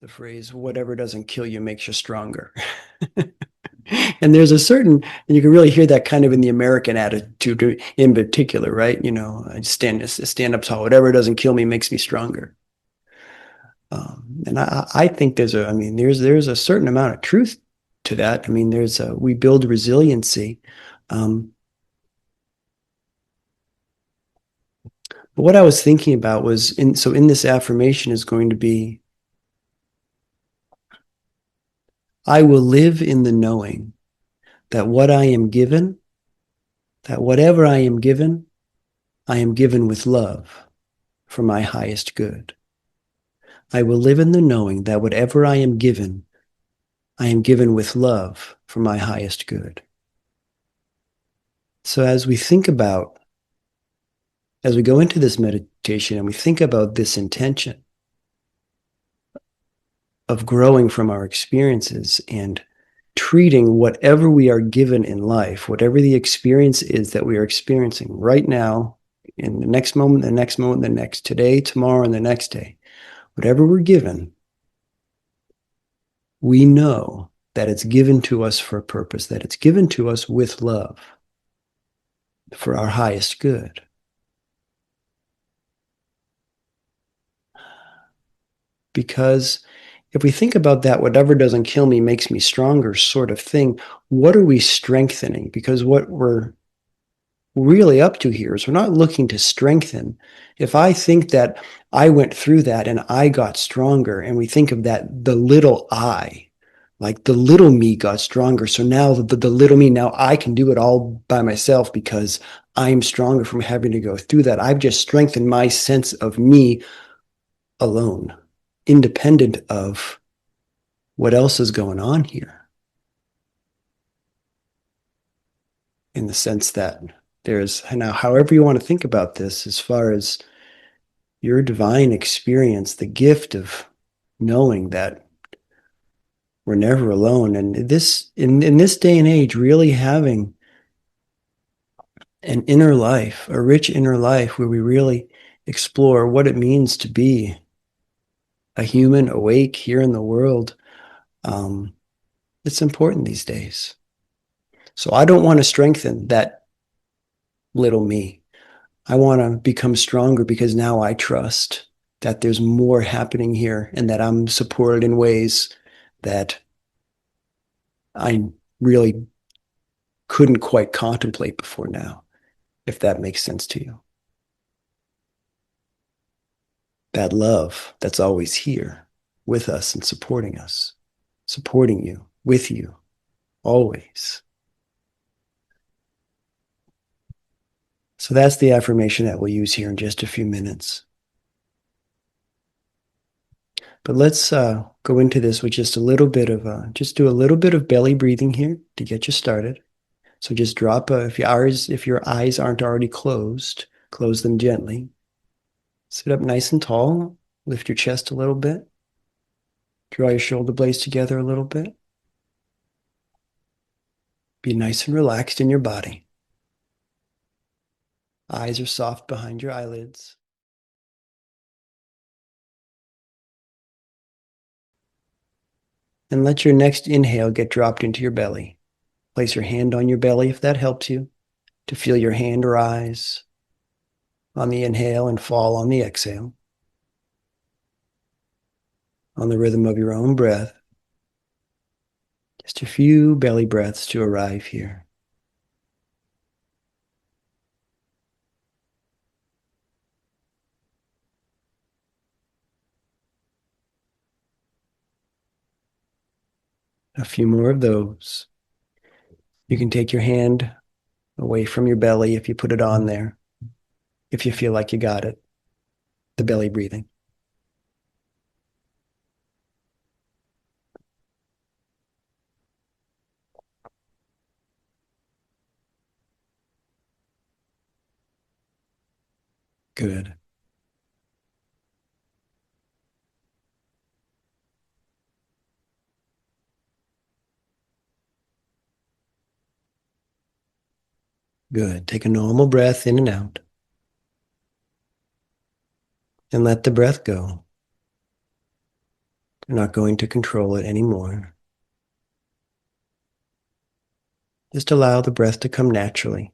the phrase, whatever doesn't kill you makes you stronger. And there's a certain, and you can really hear that kind of in the American attitude in particular, right? You know, I stand up tall. Whatever doesn't kill me makes me stronger. And I think I mean, there's a certain amount of truth to that. I mean, we build resiliency. Um, but what I was thinking about was in this affirmation is going to be, I will live in the knowing that whatever I am given with love for my highest good. I will live in the knowing that whatever I am given with love for my highest good. So as we go into this meditation and we think about this intention of growing from our experiences and treating whatever we are given in life, whatever the experience is that we are experiencing right now, in the next moment, the next moment, the next, today, tomorrow, and the next day, whatever we're given, we know that it's given to us for a purpose, that it's given to us with love for our highest good. Because if we think about that, whatever doesn't kill me makes me stronger sort of thing, what are we strengthening? Because what we're really up to here is we're not looking to strengthen. If I think that I went through that and I got stronger, and we think of that, the little I, like the little me got stronger. So now the little me, now I can do it all by myself because I'm stronger from having to go through that. I've just strengthened my sense of me alone, independent of what else is going on here. In the sense that there's now, however you want to think about this, as far as your divine experience, the gift of knowing that we're never alone. And in this day and age, really having an inner life, a rich inner life where we really explore what it means to be a human awake here in the world. Um, it's important these days. So I don't want to strengthen that little me. I want to become stronger because now I trust that there's more happening here and that I'm supported in ways that I really couldn't quite contemplate before now, if that makes sense to you. That love that's always here with us and supporting you, with you, always. So that's the affirmation that we'll use here in just a few minutes. But let's go into this with just a little bit of, just do a little bit of belly breathing here to get you started. So just drop, if your eyes aren't already closed, close them gently. Sit up nice and tall. Lift your chest a little bit. Draw your shoulder blades together a little bit. Be nice and relaxed in your body. Eyes are soft behind your eyelids. And let your next inhale get dropped into your belly. Place your hand on your belly if that helps you, to feel your hand rise on the inhale and fall on the exhale, on the rhythm of your own breath. Just a few belly breaths to arrive here. A few more of those. You can take your hand away from your belly if you put it on there, if you feel like you got it, the belly breathing. Good. Good. Take a normal breath in and out. And let the breath go. You're not going to control it anymore. Just allow the breath to come naturally,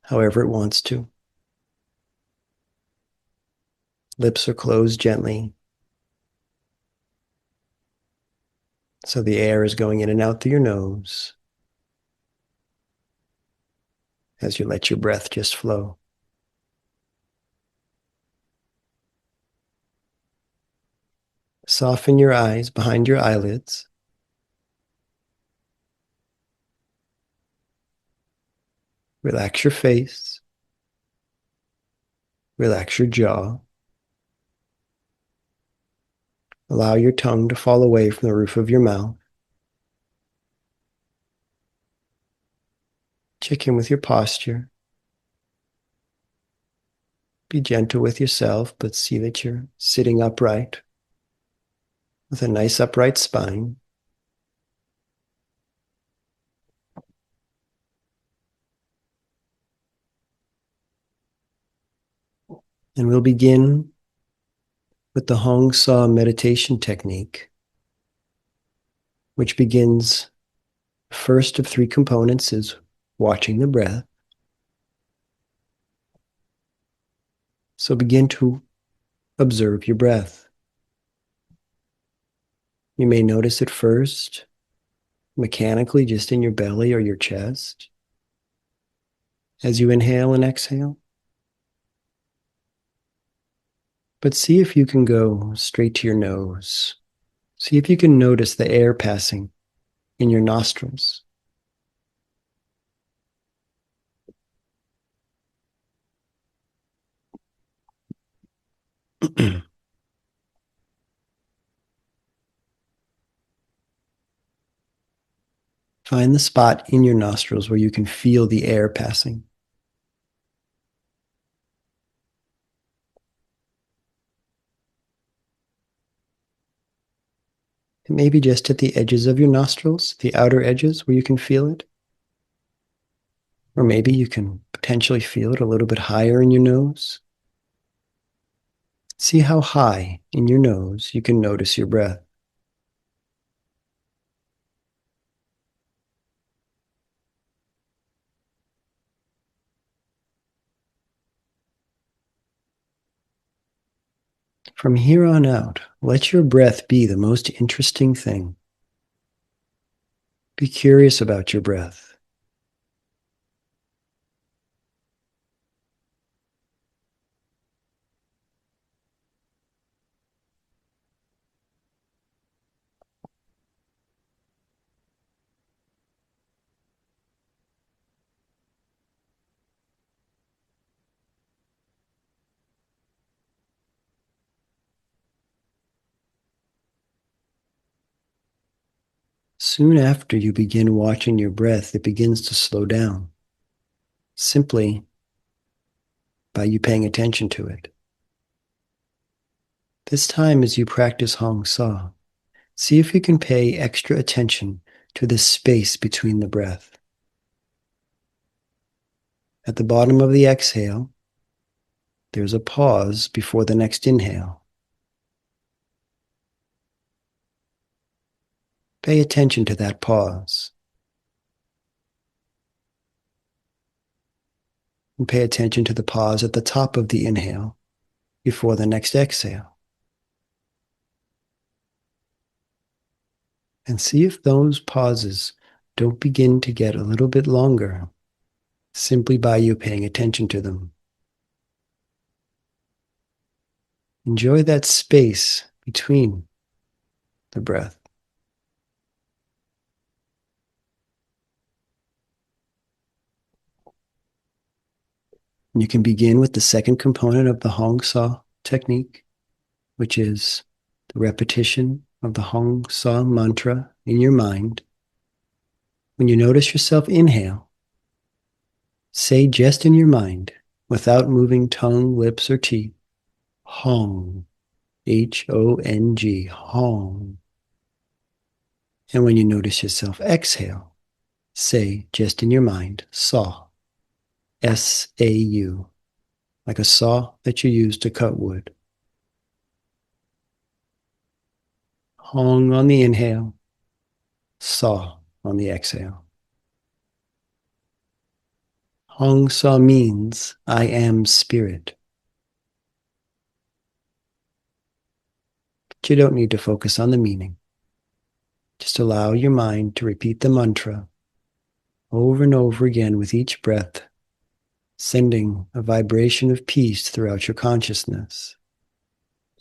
however it wants to. Lips are closed gently, so the air is going in and out through your nose as you let your breath just flow. Soften your eyes behind your eyelids. Relax your face. Relax your jaw. Allow your tongue to fall away from the roof of your mouth. Check in with your posture. Be gentle with yourself, but see that you're sitting upright with a nice upright spine. And we'll begin with the Hong Sa meditation technique, which begins first of three components is watching the breath. So begin to observe your breath. You may notice it first mechanically just in your belly or your chest as you inhale and exhale. But see if you can go straight to your nose. See if you can notice the air passing in your nostrils. Find the spot in your nostrils where you can feel the air passing. And maybe just at the edges of your nostrils, the outer edges where you can feel it. Or maybe you can potentially feel it a little bit higher in your nose. See how high in your nose you can notice your breath. From here on out, let your breath be the most interesting thing. Be curious about your breath. Soon after you begin watching your breath, it begins to slow down, simply by you paying attention to it. This time, as you practice Hong Sa, see if you can pay extra attention to the space between the breath. At the bottom of the exhale, there's a pause before the next inhale. Pay attention to that pause. And pay attention to the pause at the top of the inhale before the next exhale. And see if those pauses don't begin to get a little bit longer simply by you paying attention to them. Enjoy that space between the breath. You can begin with the second component of the Hong Sa technique, which is the repetition of the Hong Sa mantra in your mind. When you notice yourself inhale, say just in your mind, without moving tongue, lips, or teeth, Hong, Hong, Hong. And when you notice yourself exhale, say just in your mind, Saw, S-A-U, like a saw that you use to cut wood. Hong on the inhale, Sa on the exhale. Hong Sa means I am spirit. But you don't need to focus on the meaning. Just allow your mind to repeat the mantra over and over again with each breath, sending a vibration of peace throughout your consciousness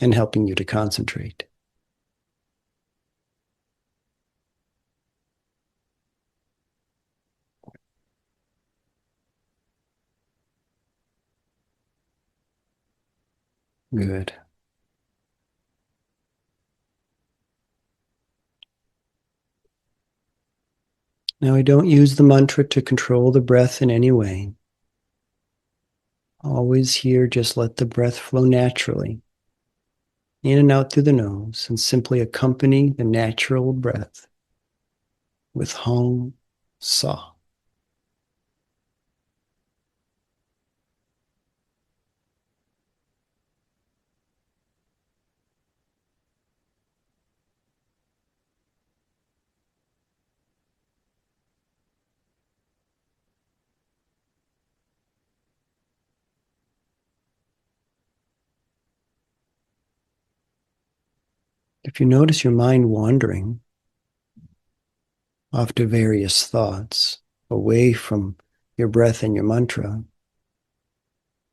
and helping you to concentrate. Good. Now, I don't use the mantra to control the breath in any way. Always here, just let the breath flow naturally, in and out through the nose, and simply accompany the natural breath with Hong Sa. If you notice your mind wandering off to various thoughts away from your breath and your mantra,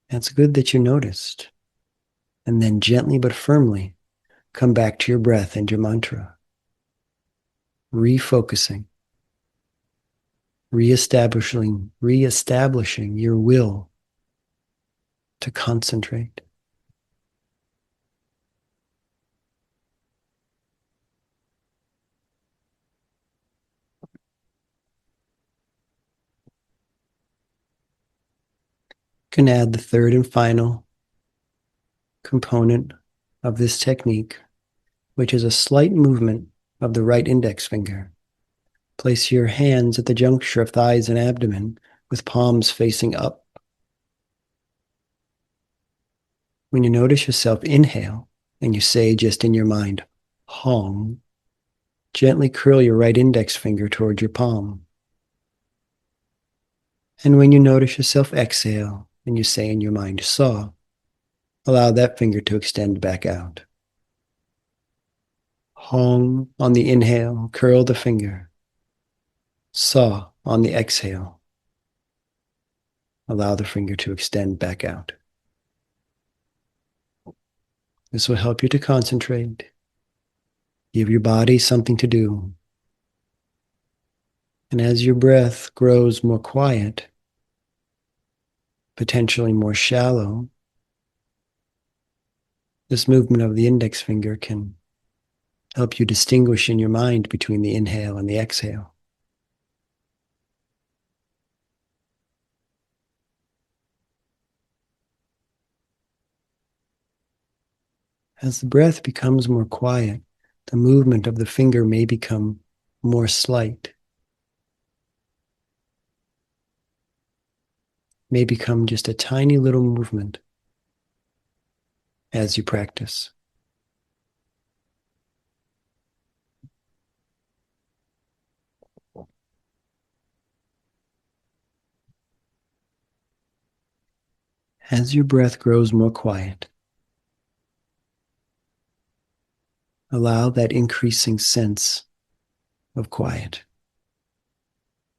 it's good that you noticed. And then gently but firmly come back to your breath and your mantra, refocusing, reestablishing your will to concentrate. You can add the third and final component of this technique, which is a slight movement of the right index finger. Place your hands at the juncture of thighs and abdomen with palms facing up. When you notice yourself inhale and you say just in your mind, Hong, gently curl your right index finger toward your palm. And when you notice yourself exhale and you say in your mind, Sa, allow that finger to extend back out. Hong on the inhale, curl the finger. Sa on the exhale, allow the finger to extend back out. This will help you to concentrate, give your body something to do. And as your breath grows more quiet, potentially more shallow, this movement of the index finger can help you distinguish in your mind between the inhale and the exhale. As the breath becomes more quiet, the movement of the finger may become more slight, may become just a tiny little movement as you practice. As your breath grows more quiet, allow that increasing sense of quiet.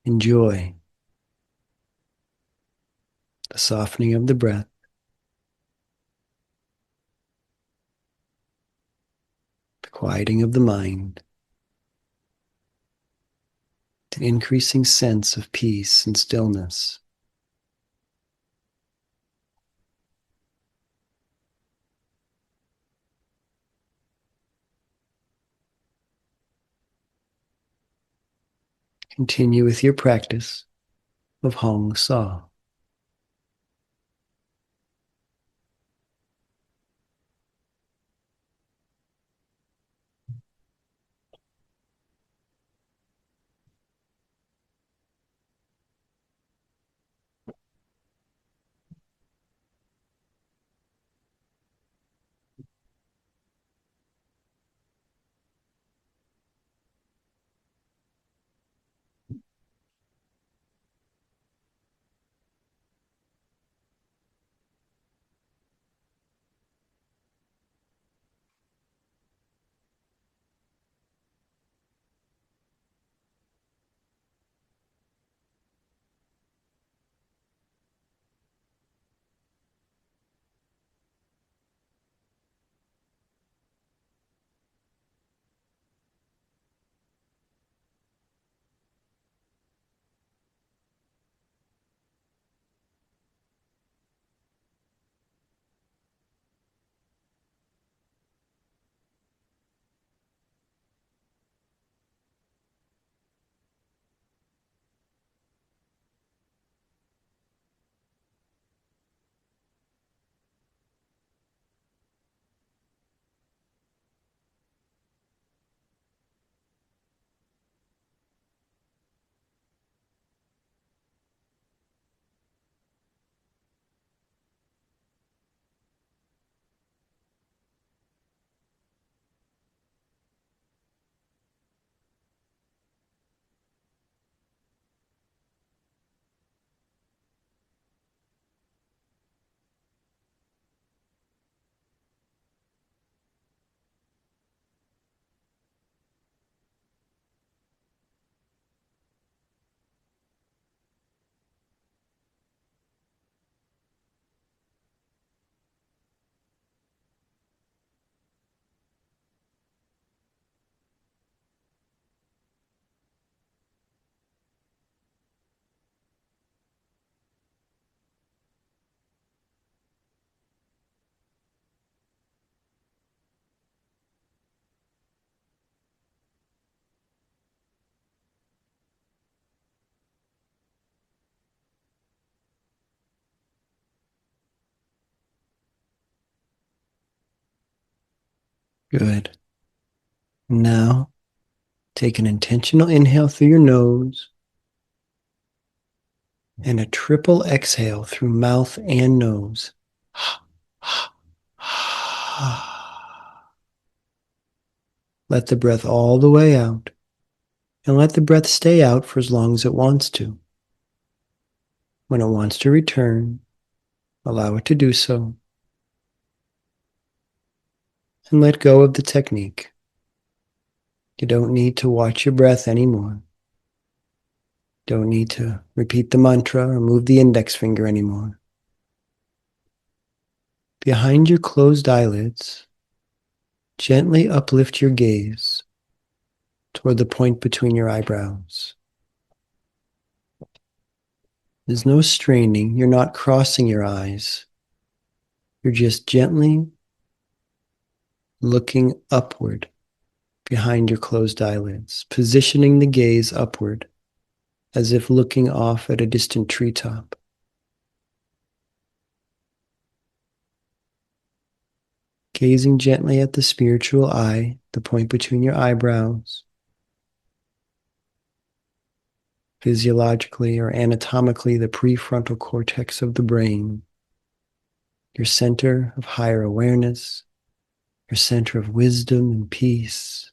Enjoy the softening of the breath, the quieting of the mind, the increasing sense of peace and stillness. Continue with your practice of Hong Sa. Good. Now, take an intentional inhale through your nose and a triple exhale through mouth and nose. Let the breath all the way out, and let the breath stay out for as long as it wants to. When it wants to return, allow it to do so, and let go of the technique. You don't need to watch your breath anymore. Don't need to repeat the mantra or move the index finger anymore. Behind your closed eyelids, gently uplift your gaze toward the point between your eyebrows. There's no straining. You're not crossing your eyes. You're just gently looking upward behind your closed eyelids, positioning the gaze upward as if looking off at a distant treetop. Gazing gently at the spiritual eye, the point between your eyebrows. Physiologically or anatomically, the prefrontal cortex of the brain, your center of higher awareness, your center of wisdom and peace.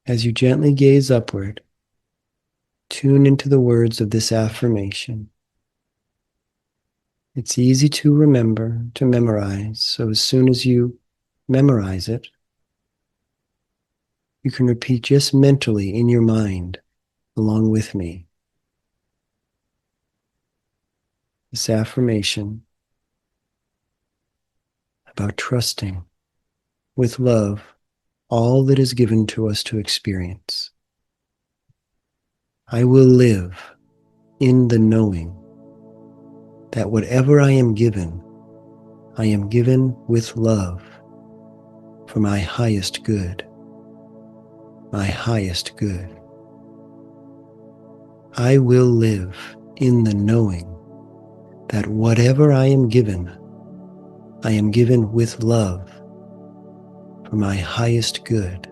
As you gently gaze upward, tune into the words of this affirmation. It's easy to remember, to memorize, so as soon as you memorize it, you can repeat just mentally in your mind along with me. This affirmation about trusting with love all that is given to us to experience. I will live in the knowing that whatever I am given with love for my highest good. My highest good. I will live in the knowing that whatever I am given with love for my highest good.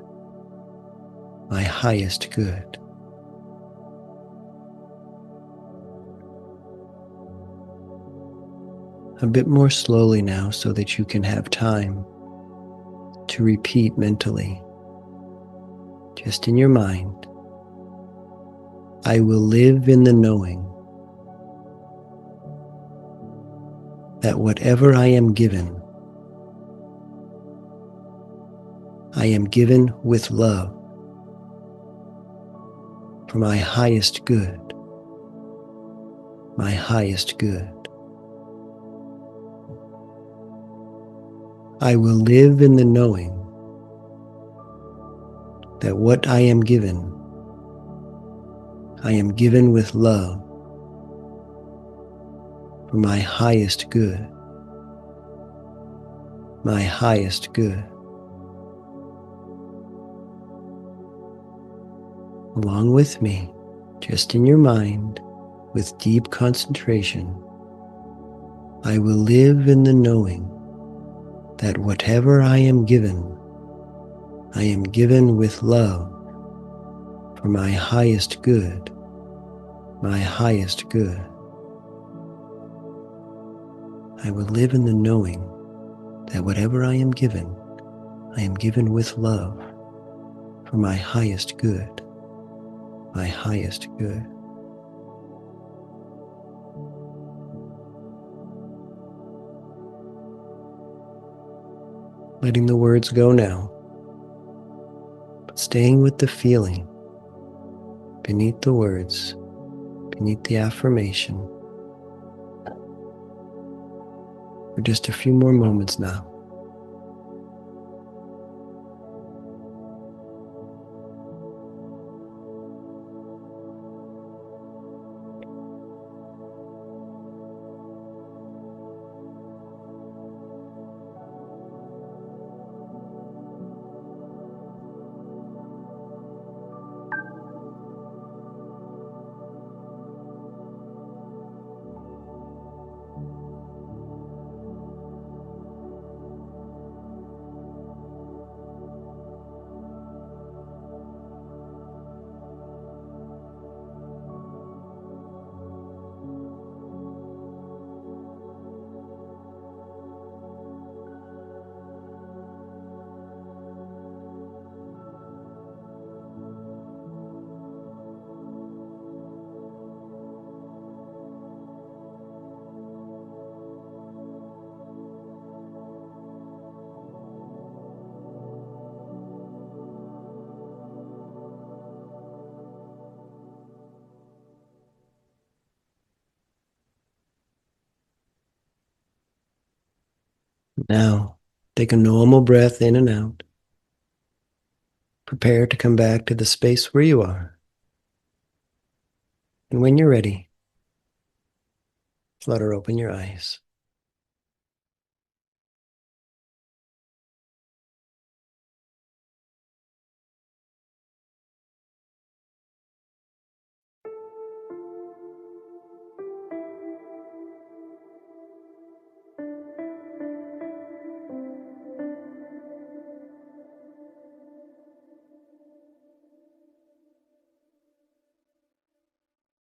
My highest good. A bit more slowly now so that you can have time to repeat mentally, just in your mind. I will live in the knowing that whatever I am given with love for my highest good. My highest good. I will live in the knowing that what I am given with love for my highest good. My highest good. Along with me, just in your mind, with deep concentration, I will live in the knowing that whatever I am given with love for my highest good. My highest good. I will live in the knowing that whatever I am given with love for my highest good. My highest good. Letting the words go now, but staying with the feeling beneath the words, beneath the affirmation, for just a few more moments now. Now, take a normal breath in and out. Prepare to come back to the space where you are. And when you're ready, flutter open your eyes.